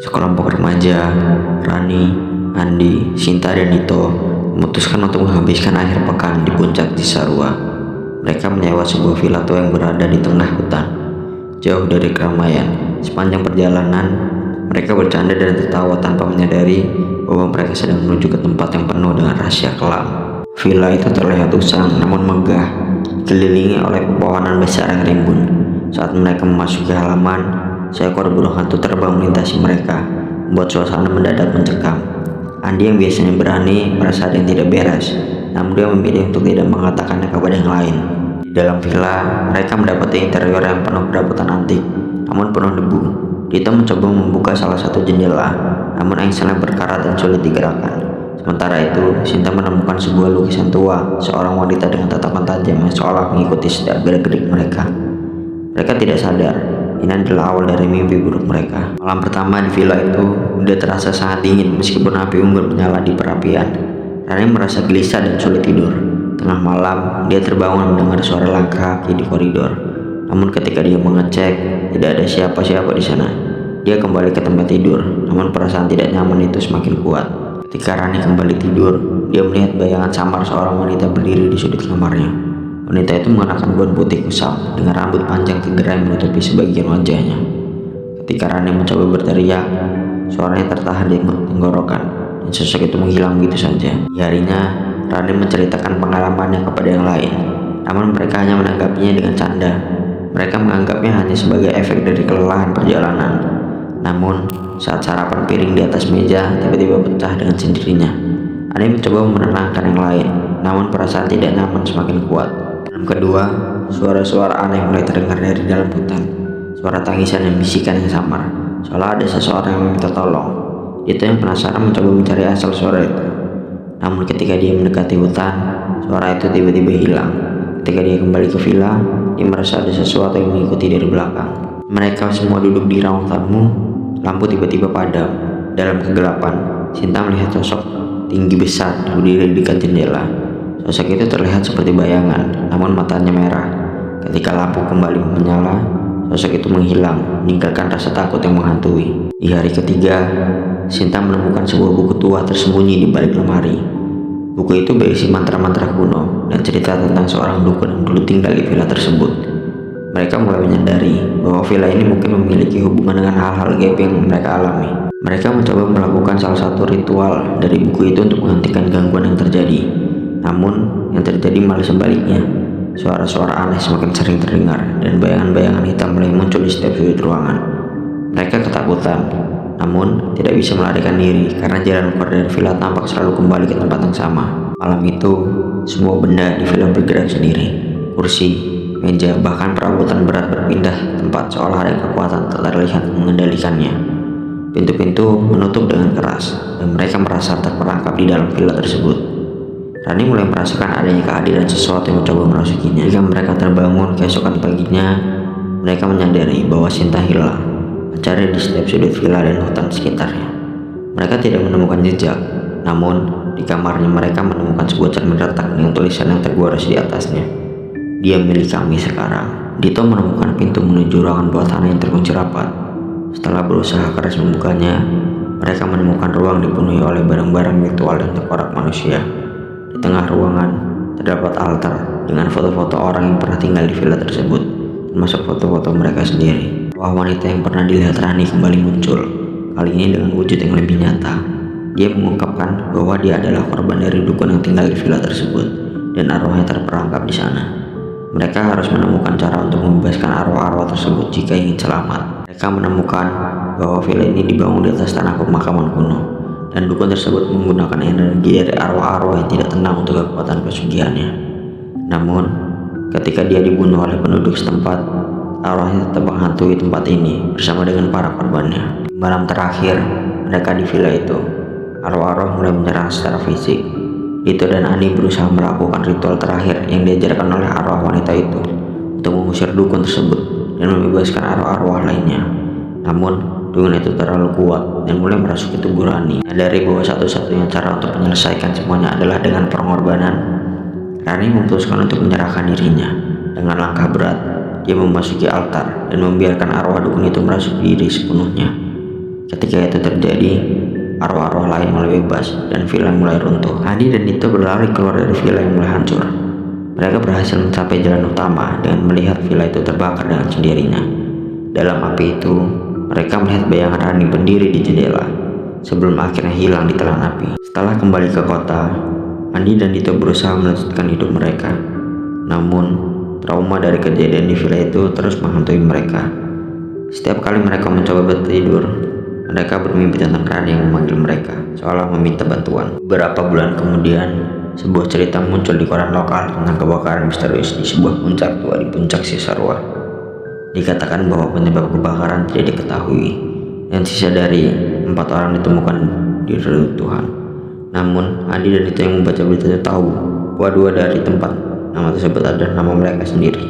Sekelompok remaja, Rani, Andi, Sinta, dan Dito memutuskan untuk menghabiskan akhir pekan di puncak Cisarua. Mereka menyewa sebuah villa tua yang berada di tengah hutan, jauh dari keramaian. Sepanjang perjalanan, mereka bercanda dan tertawa tanpa menyadari bahwa mereka sedang menuju ke tempat yang penuh dengan rahasia kelam. Villa itu terlihat usang namun megah, dikelilingi oleh pepohonan besar yang rimbun. Saat mereka memasuki halaman, seekor burung hantu terbang melintasi mereka, membuat suasana mendadak mencekam. Andi yang biasanya berani merasa ada yang tidak beres, namun dia memilih untuk tidak mengatakannya kepada yang lain. Di dalam villa, mereka mendapati interior yang penuh perabotan antik, namun penuh debu. Dito mencoba membuka salah satu jendela, namun engselnya berkarat dan sulit digerakkan. Sementara itu, Sinta menemukan sebuah lukisan tua, seorang wanita dengan tatapan tajam yang seolah mengikuti setiap gerak-gerik mereka. Mereka tidak sadar, ini adalah awal dari mimpi buruk mereka. Malam pertama di villa itu udah terasa sangat dingin meskipun api unggun menyala di perapian. Rani merasa gelisah dan sulit tidur. Tengah malam, dia terbangun mendengar suara langkah kaki di koridor. Namun ketika dia mengecek, tidak ada siapa-siapa di sana. Dia kembali ke tempat tidur, namun perasaan tidak nyaman itu semakin kuat. Ketika Rani kembali tidur, dia melihat bayangan samar seorang wanita berdiri di sudut kamarnya. Wanita itu mengenakan gaun putih kusam dengan rambut panjang tegerai menutupi sebagian wajahnya. Ketika Rani mencoba berteriak, suaranya tertahan di tenggorokan dan sosok itu menghilang begitu saja. Di harinya, Rani menceritakan pengalamannya kepada yang lain, namun mereka hanya menanggapinya dengan canda. Mereka menganggapnya hanya sebagai efek dari kelelahan perjalanan. Namun, saat sarapan piring di atas meja tiba-tiba pecah dengan sendirinya. Rani mencoba menenangkan yang lain, namun perasaan tidak nyaman semakin kuat. Malam kedua, suara-suara aneh mulai terdengar dari dalam hutan. Suara tangisan dan bisikan yang samar, seolah ada seseorang yang meminta tolong. Itu yang penasaran mencoba mencari asal suara itu. Namun ketika dia mendekati hutan, suara itu tiba-tiba hilang. Ketika dia kembali ke villa, dia merasa ada sesuatu yang mengikuti dari belakang. Mereka semua duduk di ruang tamu. Lampu tiba-tiba padam. Dalam kegelapan, Sinta melihat sosok tinggi besar berdiri di dekat jendela. Sosok itu terlihat seperti bayangan, namun matanya merah. Ketika lampu kembali menyala, sosok itu menghilang, meninggalkan rasa takut yang menghantui. Di hari ketiga, Sinta menemukan sebuah buku tua tersembunyi di balik lemari. Buku itu berisi mantra-mantra kuno dan cerita tentang seorang dukun yang dulu tinggal di villa tersebut. Mereka mulai menyadari bahwa villa ini mungkin memiliki hubungan dengan hal-hal gaib yang mereka alami. Mereka mencoba melakukan salah satu ritual dari buku itu untuk menghentikan gangguan yang terjadi. Namun, yang terjadi malah sebaliknya. Suara-suara aneh semakin sering terdengar dan bayangan-bayangan hitam mulai muncul di setiap sudut ruangan. Mereka ketakutan, namun tidak bisa melarikan diri karena jalan keluar dari villa tampak selalu kembali ke tempat yang sama. Malam itu, semua benda di villa bergerak sendiri. Kursi, meja, bahkan perabotan berat berpindah tempat seolah ada kekuatan tak terlihat mengendalikannya. Pintu-pintu menutup dengan keras dan mereka merasa terperangkap di dalam villa tersebut. Rani mulai merasakan adanya kehadiran sesuatu yang mencoba merasukinya. Ketika mereka terbangun keesokan paginya, mereka menyadari bahwa Sinta hilang, mencari di setiap sudut villa dan hutan sekitarnya. Mereka tidak menemukan jejak, namun di kamarnya mereka menemukan sebuah cermin retak dengan tulisan yang tergores di atasnya. Dia milik kami sekarang. Dito menemukan pintu menuju ruangan bawah tanah yang terkunci rapat. Setelah berusaha keras membukanya, mereka menemukan ruang dipenuhi oleh barang-barang ritual dan tengkorak manusia. Di tengah ruangan terdapat altar dengan foto-foto orang yang pernah tinggal di villa tersebut, termasuk foto-foto mereka sendiri. Wah, wanita yang pernah dilihat Rani kembali muncul, kali ini dengan wujud yang lebih nyata. Dia mengungkapkan bahwa dia adalah korban dari dukun yang tinggal di villa tersebut dan arwahnya terperangkap di sana. Mereka harus menemukan cara untuk membebaskan arwah-arwah tersebut jika ingin selamat. Mereka menemukan bahwa villa ini dibangun di atas tanah pemakaman kuno, dan dukun tersebut menggunakan energi dari arwah-arwah yang tidak tenang untuk kekuatan pesugihannya. Namun, ketika dia dibunuh oleh penduduk setempat, arwahnya tetap menghantui tempat ini bersama dengan para korbannya. Di malam terakhir mereka di villa itu, arwah-arwah mulai menyerang secara fisik. Dito dan Ani berusaha melakukan ritual terakhir yang diajarkan oleh arwah wanita itu untuk mengusir dukun tersebut dan membebaskan arwah-arwah lainnya. Namun, dukun itu terlalu kuat dan mulai merasuki tubuh Rani. Dari bahwa satu-satunya cara untuk menyelesaikan semuanya adalah dengan pengorbanan, Rani memutuskan untuk menyerahkan dirinya. Dengan langkah berat, dia memasuki altar dan membiarkan arwah dukun itu merasuki diri sepenuhnya. Ketika itu terjadi, arwah-arwah lain mulai bebas dan villa mulai runtuh. Andi dan Nito berlari keluar dari villa yang mulai hancur. Mereka berhasil mencapai jalan utama dengan melihat villa itu terbakar dengan sendirinya. Dalam api itu, mereka melihat bayangan Rani berdiri di jendela sebelum akhirnya hilang di telan api. Setelah kembali ke kota, Andi dan Nito berusaha melanjutkan hidup mereka. Namun, trauma dari kejadian di villa itu terus menghantui mereka. Setiap kali mereka mencoba bertidur, mereka bermimpi tentang Rani yang memanggil mereka, seolah meminta bantuan. Beberapa bulan kemudian, sebuah cerita muncul di koran lokal tentang kebakaran misterius di sebuah puncak tua di puncak Cisarua. Dikatakan bahwa penyebab kebakaran tidak diketahui, dan sisa dari 4 orang ditemukan di reruntuhan. Namun, Andi dan Nito yang membaca berita itu tahu bahwa 2 dari tempat nama tersebut adalah nama mereka sendiri.